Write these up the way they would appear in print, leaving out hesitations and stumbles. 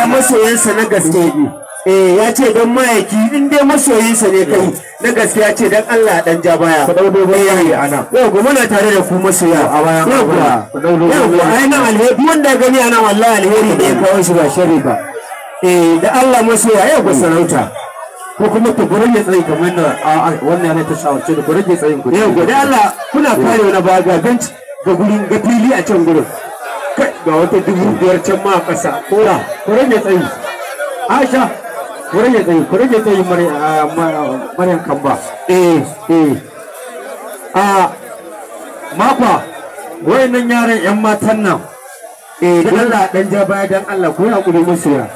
masoyinsa na gaske ya ce don mayaki in dai masoyinsa ne kai na gaske ya ce don Allah dan ja baya ku daudo bayan ana yau ku muna tare da ku masoya a baya yau ku ai nan alheri wanda gani ana wallahi alheri ne kawai shi ba sharri ba da Allah masoya yau ku sarauta ko kuma ku gurin ya tsayi kamar da wannan ne ta shawarce da gurin ya tsayin ku yau ku da Allah kuna kare na ba ga bench ga gurin ga fili a can gurin ga wata 5,000 can ma a ƙasa kora kuren ya tsayi Aisha kuren ya tsayi Maryam Kamba makwa wayannan yaran yan matan nan dan Allah dan ja baya dan Allah ko hakuri musu ya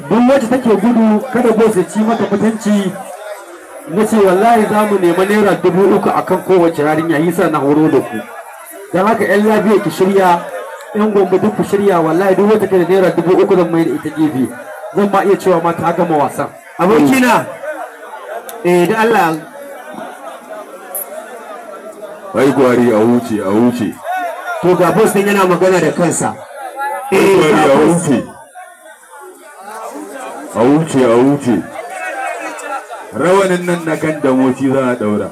duk wacce take gudu kada go su ci maka mutunci nace wallahi zamu nema naira 3,000 akan kowace yarinya yasa na horo da ku dan haka yan lafiya ki shirya yan gombe duk ku shirya wallahi duk wata kai naira 3,000 zan mai da ita gefe zan ma iya cewa ma ta gama wasan abokina da Allah ai gwari a wuce to ga boss din yana magana da kansa gwari a wuce rawanin nan na kan damoci za a daura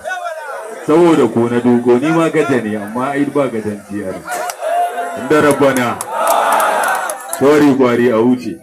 saboda ko na dogo ni ma gada ne amma ai ba gadan jiyar inda rabbana sorry gwari a wuce